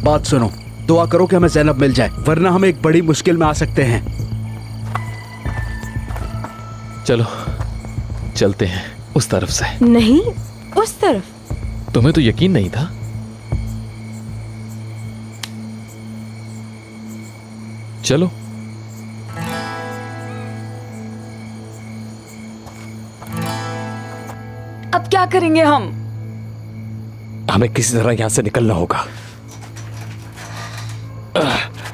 बात सुनो, दुआ करो कि हमें ज़ैनब मिल जाए, वरना हम एक बड़ी मुश्किल में आ सकते हैं। चलो चलते हैं उस तरफ से। नहीं, उस तरफ? तुम्हें तो यकीन नहीं था? चलो। अब क्या करेंगे हम? हमें किसी तरह यहां से निकलना होगा।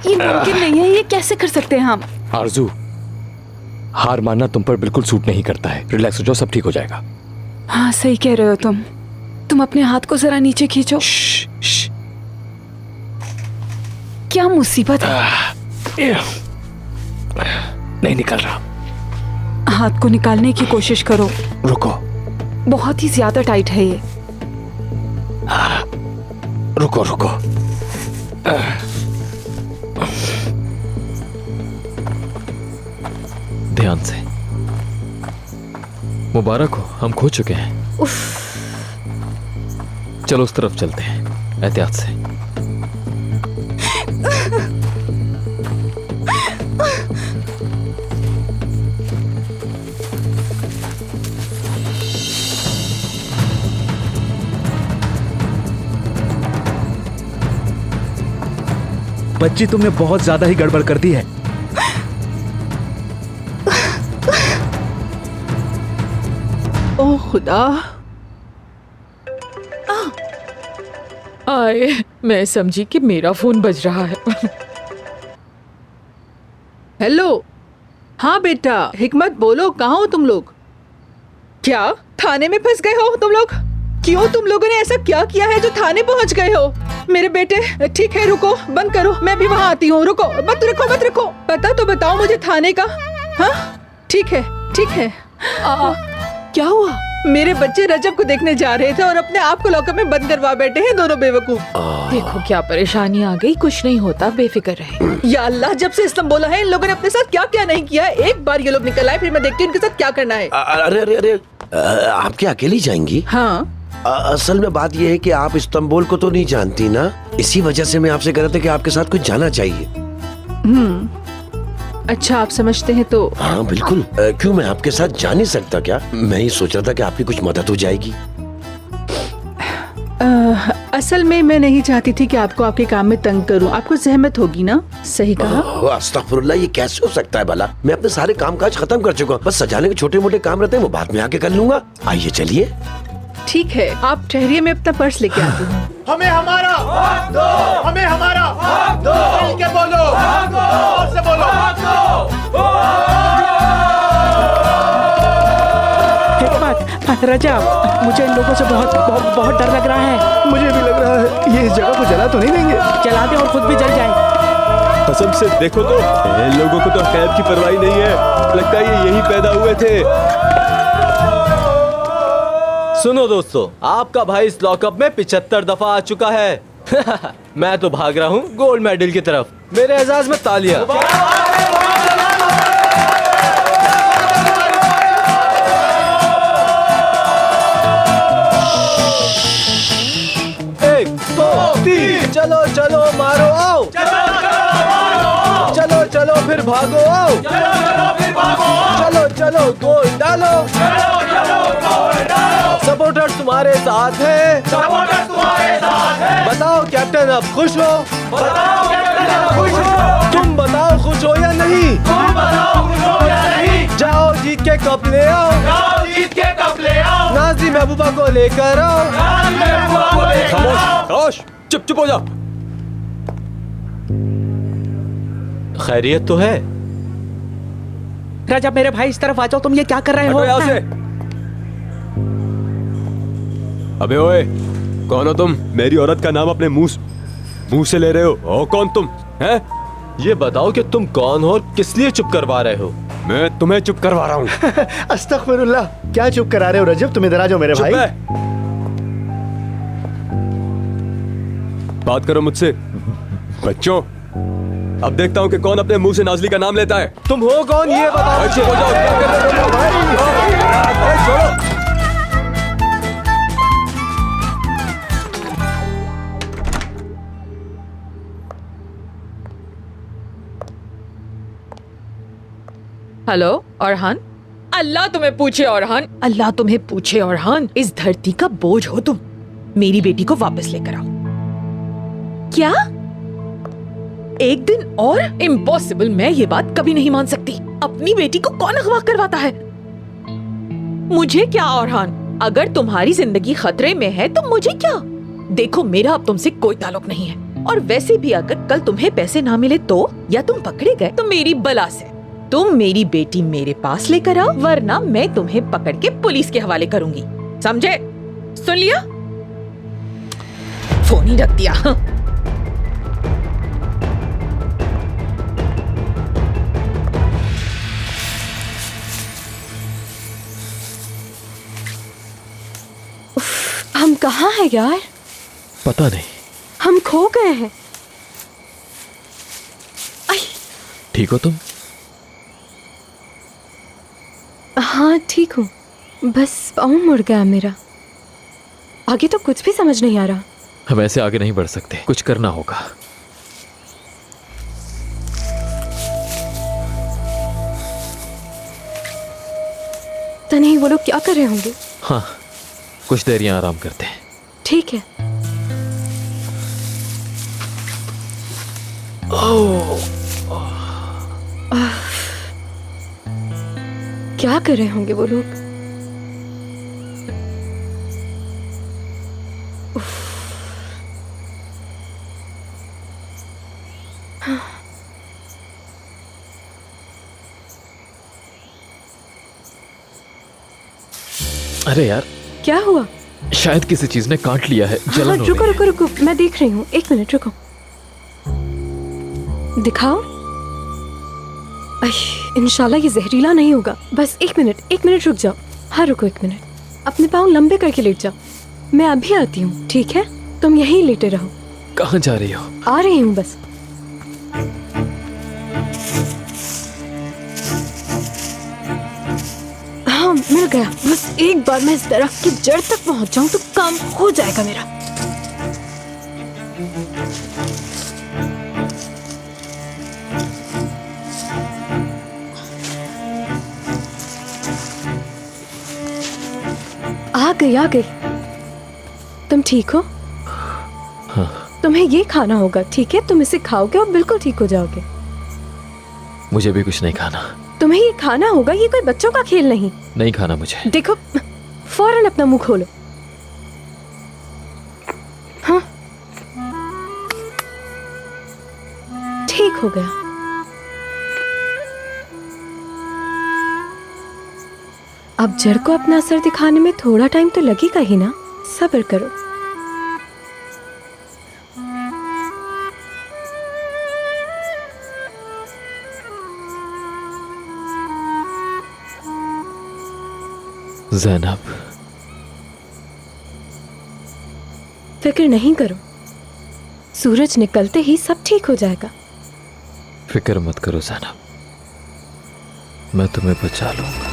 ये मुमकिन नहीं है, ये कैसे कर सकते हैं हम? आरजू, हार मानना तुम पर बिल्कुल सूट नहीं करता है। रिलैक्स हो जाओ, सब ठीक हो जाएगा। हाँ, सही कह रहे हो तुम अपने हाथ को जरा नीचे खींचो। क्या मुसीबत है? नहीं निकल रहा। हाथ को निकालने की कोशिश करो। रुको। बहुत ही ज्यादा टाइट है ये। रुको रुको। ध्यान से। मुबारक हो, हम खो चुके हैं। चलो उस तरफ चलते हैं, एहतियात से। बच्ची, तुमने बहुत ज्यादा ही गड़बड़ कर दी है। ओह खुदा। आए, मैं समझी कि मेरा फोन बज रहा है। हेलो। हाँ बेटा, हिकमत बोलो, कहाँ हो तुम लोग? क्या थाने में फंस गए हो तुम लोग? क्यों तुम लोगों ने ऐसा क्या किया है जो थाने पहुंच गए हो? मेरे बेटे, ठीक है रुको, बंद करो, मैं भी वहाँ आती हूँ। रुको, मत रखो। पता तो बताओ मुझे थाने का। हाँ ठीक है ठीक है। क्या हुआ? मेरे बच्चे रजब को देखने जा रहे थे और अपने आप को लॉकअप में बंद करवा बैठे हैं दोनों बेवकूफ। देखो क्या परेशानी आ गई, कुछ नहीं होता, बेफिक्र रहे। या अल्लाह, जब से इस्लाम बोला है इन लोगों ने अपने साथ क्या क्या नहीं किया है। एक बार ये लोग निकल आए, फिर मैं देखती हूँ इनके साथ क्या करना है। अरे अरे अरे, आप क्या अकेली जाएंगी? हाँ। असल में बात यह है कि आप इस्तांबुल को तो नहीं जानती ना, इसी वजह से मैं आपसे कह रहा था कि आपके साथ कुछ जाना चाहिए। अच्छा, आप समझते हैं तो? हाँ बिल्कुल। क्यों, मैं आपके साथ जा नहीं सकता क्या? मैं ये सोच रहा था कि आपकी कुछ मदद हो जाएगी। असल में मैं नहीं चाहती थी कि आपको आपके काम में तंग करूं। आपको जहमत होगी ना? सही कहा। अस्तगफुरुल्लाह, ये कैसे हो सकता है भला? मैं अपने सारे काम काज खत्म कर चुका हूँ, बस सजाने के छोटे मोटे काम रहते हैं, वो बाद में आके कर लूंगा। आइए चलिए। ठीक है, आप ठहरिए, मैं अपना पर्स लेके आती हूँ। हमें हमारा हक दो, हमें हमारा हक दो। मिल के बोलो, हक दो, जोर से बोलो, हक दो। हिकमत, रजब, मुझे इन लोगों से बहुत डर लग रहा है। मुझे भी लग रहा है, ये इस जगह को जला तो नहीं देंगे? जला दे और खुद भी जल जाए। कसम से देखो तो, इन लोगों को तो खैर की परवाही नहीं है। लगता है ये यही पैदा हुए थे। सुनो दोस्तों, आपका भाई इस लॉकअप में 75 दफा आ चुका है। मैं तो भाग रहा हूँ गोल्ड मेडल की तरफ। मेरे एजाज में तालियां। एक दो तीन, चलो चलो मारो आओ। चलो चलो फिर भागो आओ। चलो चलो गोल डालो। सपोर्टर्स तुम्हारे साथ है। सपोर्टर्स तुम्हारे साथ है। बताओ कैप्टन, अब खुश हो? बताओ कैप्टन, अब खुश हो? तुम बताओ खुश हो या नहीं? तुम बताओ खुश हो या नहीं? जाओ जीत के कप ले आओ। जाओ जीत के कप ले आओ। नाज़ी महबूबा को लेकर आओ। नाज़ी महबूबा को लेकर आओ। खामोश, चुप हो जा। खैरियत तो है? रजब, मेरे भाई इस तरफ आ जाओ। तुम ये क्या कर रहे हो? यहाँ से। अबे ओए, कौन हो तुम? मेरी औरत का नाम अपने मुंह से ले रहे हो? ओ कौन तुम? हैं? ये बताओ कि तुम कौन हो और किस लिए चुप करवा रहे हो? मैं तुम्हें चुप करवा रहा हूँ। अस्तगफिरुल्लाह, क्या चुप करा रहे हो रजब? तुम इधर आ जाओ मेरे भाई। बात करो मुझसे। बच्चों, अब देखता हूँ कि कौन अपने मुंह से नाज़ली का नाम लेता है। तुम हो कौन ये बताओ। चुप हो जाओ, क्या कर रहे हो भाई? छोड़ो। हेलो औरहान, अल्लाह तुम्हें पूछे औरहान, अल्लाह तुम्हें पूछे औरहान, इस धरती का बोझ हो तुम। मेरी बेटी को वापस लेकर आओ। क्या? एक दिन और? इम्पॉसिबल, मैं ये बात कभी नहीं मान सकती। अपनी बेटी को कौन अगवा करवाता है? मुझे क्या औरहान, अगर तुम्हारी जिंदगी खतरे में है तो मुझे क्या? देखो, मेरा अब तुमसे कोई ताल्लुक नहीं है, और वैसे भी अगर कल तुम्हें पैसे ना मिले तो, या तुम पकड़े गए तो मेरी बला से तुम मेरी बेटी मेरे पास लेकर आओ, वरना मैं तुम्हें पकड़ के पुलिस के हवाले करूंगी, समझे? सुन लिया? फोन ही रख दिया। हम कहाँ हैं यार? पता नहीं। हम खो गए हैं। ठीक हो तुम? हाँ ठीक हूँ, बस पाँव मुड़ गया मेरा। आगे तो कुछ भी समझ नहीं आ रहा। हम ऐसे आगे नहीं बढ़ सकते, कुछ करना होगा। तो नहीं, वो लोग क्या कर रहे होंगे? हाँ, कुछ देर यहाँ आराम करते हैं। ठीक है। क्या कर रहे होंगे वो लोग? अरे यार, क्या हुआ? शायद किसी चीज ने काट लिया है। हाँ, जलन हो रुको रही रुको रुको, मैं देख रही हूँ, एक मिनट रुको। दिखाओ। इंशाल्लाह ये जहरीला नहीं होगा। बस एक मिनट रुक जाओ। हाँ रुको एक मिनट, अपने पाँव लंबे करके लेट जाओ। मैं अभी आती हूँ, ठीक है? तुम यहीं लेटे रहो। है। कहाँ जा रही हो? आ रही हूँ बस। हाँ मिल गया। बस एक बार मैं इस दरख्त की जड़ तक पहुँच जाऊँ तो काम हो जाएगा मेरा। आ गई। तुम ठीक हो? हाँ। तुम्हें ये खाना होगा, ठीक है? तुम इसे खाओगे और बिल्कुल ठीक हो जाओगे। मुझे भी कुछ नहीं खाना। तुम्हें ये खाना होगा, ये कोई बच्चों का खेल नहीं। नहीं खाना मुझे। देखो, फौरन अपना मुंह खोलो। हाँ, ठीक हो गया। अब जड़ को अपना असर दिखाने में थोड़ा टाइम तो लगेगा ही ना। सब्र करो। ज़ैनब, फिक्र नहीं करो, सूरज निकलते ही सब ठीक हो जाएगा। फिक्र मत करो ज़ैनब, मैं तुम्हें बचा लूंगा।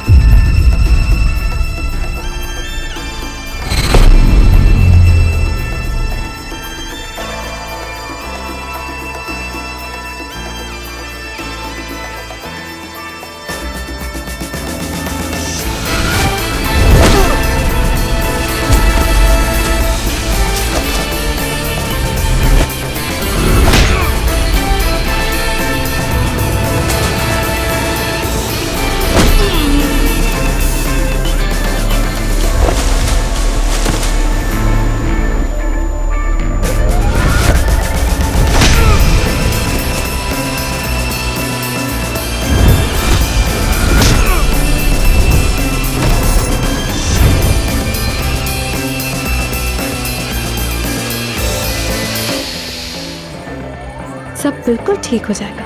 सब बिल्कुल ठीक हो जाएगा।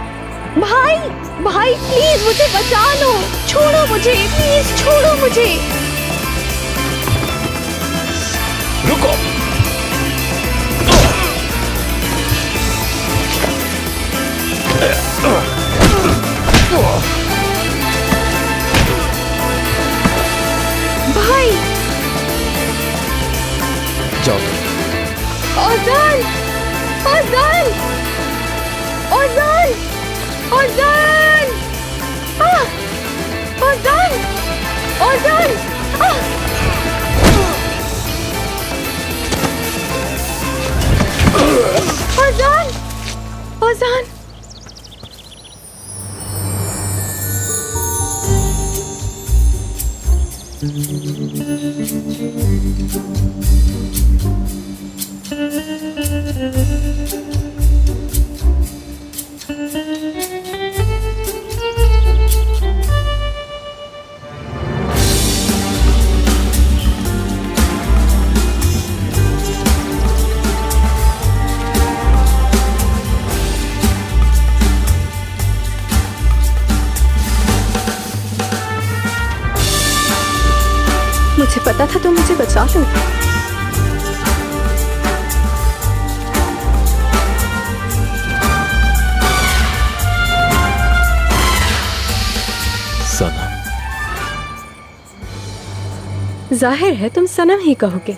भाई भाई प्लीज मुझे बचा लो, छोड़ो मुझे, प्लीज छोड़ो मुझे। रुको। भाई जाओ। औज़ान, औज़ान, औज़ान, औज़ान। फौजान! फौजान! फौजान! मुझे पता था तुम मुझे बचा लो। सनम, जाहिर है तुम सनम ही कहोगे।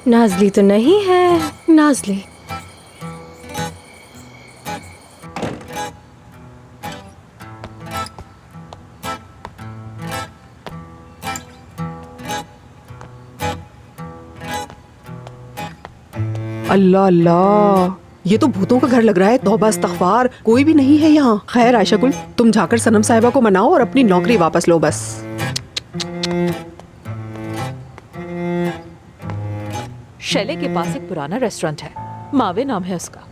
नाजली तो नहीं है, नाजली। अल्लाह अल्लाह, ये तो भूतों का घर लग रहा है। तौबा इस्तगफार, कोई भी नहीं है यहाँ। खैर आयशा गुल, तुम जाकर सनम साहिबा को मनाओ और अपनी नौकरी वापस लो बस। शैले के पास एक पुराना रेस्टोरेंट है, मावे नाम है उसका।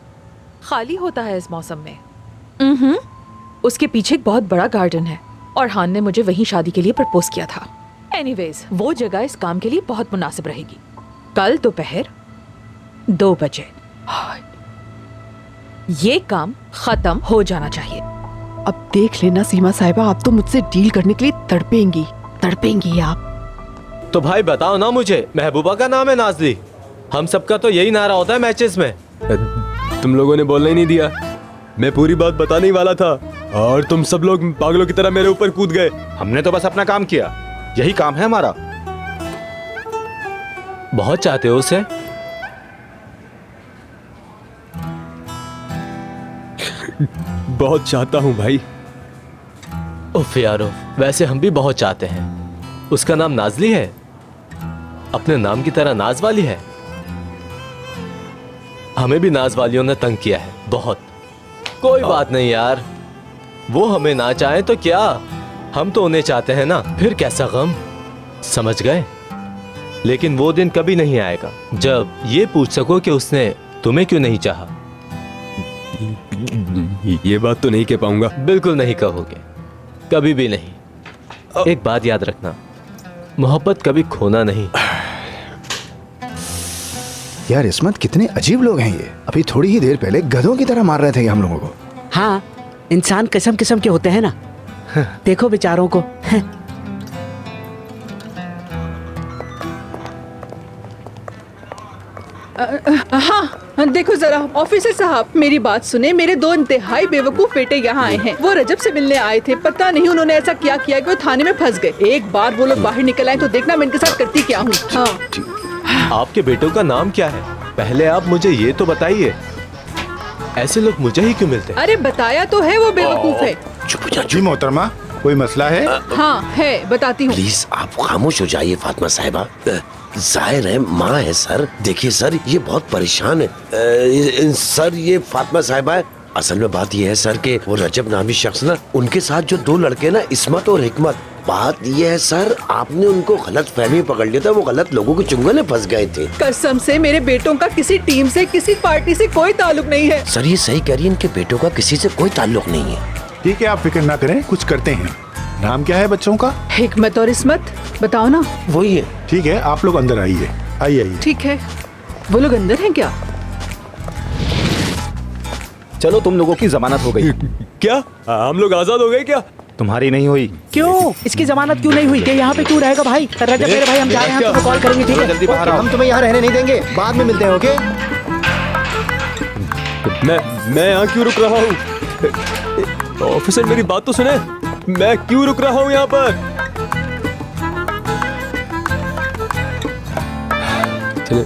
खाली होता है इस मौसम में। उसके पीछे एक बहुत बड़ा गार्डन है और हान ने मुझे वहीं शादी के लिए प्रपोज किया था। एनीवेज, वो जगह इस काम के लिए बहुत मुनासिब रहेगी। कल दोपहर 2 बजे ये काम खत्म हो जाना चाहिए। अब देख लेना सीमा साहिबा, आप तो मुझसे डील करने के लिए तड़पेंगी आप। तो भाई बताओ ना मुझे, महबूबा का नाम है नाजली। हम सबका तो यही नारा होता है मैचेस में। तुम लोगों ने बोलने ही नहीं दिया। मैं पूरी बात बताने ही वाला था और तुम सब लोग पागलों की तरह मेरे ऊपर कूद गए। हमने तो बस अपना काम किया, यही काम है हमारा। बहुत चाहते हो उसे? बहुत चाहता हूँ भाई। उफ यारो, वैसे हम भी बहुत चाहते हैं। उसका नाम नाजली है, अपने नाम की तरह नाज वाली है। हमें भी नाज वालियों ने तंग किया है बहुत। कोई बात नहीं यार, वो हमें ना चाहे तो क्या, हम तो उन्हें चाहते हैं ना। फिर कैसा गम, समझ गए? लेकिन वो दिन कभी नहीं आएगा जब ये पूछ सको कि उसने तुम्हें क्यों नहीं चाहा। ये बात तो नहीं कह पाऊंगा। बिल्कुल नहीं कहोगे, कभी भी नहीं। एक बात याद रखना, मोहब्बत कभी खोना नहीं। यार इस्मत, कितने अजीब लोग हैं ये। अभी थोड़ी ही देर पहले गधों की तरह मार रहे थे हम लोगों को। हाँ, इंसान किस्म किस्म के होते हैं ना। देखो बेचारों को। हाँ, देखो जरा ऑफिसर साहब, मेरी बात सुने। मेरे 2 इंतहाई बेवकूफ बेटे यहाँ आए हैं। वो रजब से मिलने आए थे। पता नहीं उन्होंने ऐसा क्या किया कि वो थाने में फंस गए। एक बार वो लोग बाहर निकल आए तो देखना मैं इनके साथ करती क्या हूँ। हाँ। आपके बेटों का नाम क्या है? पहले आप मुझे ये तो बताइए। ऐसे लोग मुझे ही क्यों मिलते हैं? अरे बताया तो है, वो बेवकूफ है। चुप जा जी मोहतरमा, कोई मसला है? हाँ है, बताती हूँ। प्लीज आप खामोश हो जाइए फातिमा साहिबा। जाहिर है माँ है सर। देखिए सर, ये बहुत परेशान है। सर ये फातिमा साहिबा है। असल में बात ये है सर कि वो रजब नामी शख्स ना, उनके साथ जो 2 लड़के ना, इस्मत और हिकमत, बात ये है सर, आपने उनको गलत फहमी पकड़ लिया था। वो गलत लोगों के चुंगल में फंस गए थे। कसम से मेरे बेटों का किसी टीम से, किसी पार्टी से कोई ताल्लुक नहीं है। सर ये सही कह रही है, इनके बेटों का किसी से कोई ताल्लुक नहीं है। ठीक है, आप फिक्र ना करें, कुछ करते हैं। नाम क्या है बच्चों का? हिकमत और इस्मत। बताओ ना। वही है। ठीक है, आप लोग अंदर आइए। आइए। ठीक है, वो लोग अंदर हैं क्या? चलो, तुम लोगों की जमानत हो गई। क्या हम लोग आजाद हो गए क्या? तुम्हारी नहीं हुई। क्यों? इसकी जमानत क्यों नहीं हुई? कि यहाँ पे क्यों रहेगा भाई? रजब मेरे भाई, हम जा रहे हैं, हम तुम्हें कॉल करेंगे, ठीक है? जल्दी बाहर आओ। हम तुम्हें यहाँ रहने नहीं देंगे, बाद में मिलते हैं, ओके? मैं यहाँ क्यों रुक रहा हूँ? ऑफिसर मेरी बात तो सुने। मैं क्यों रुक रहा हूँ यहाँ पर? चले।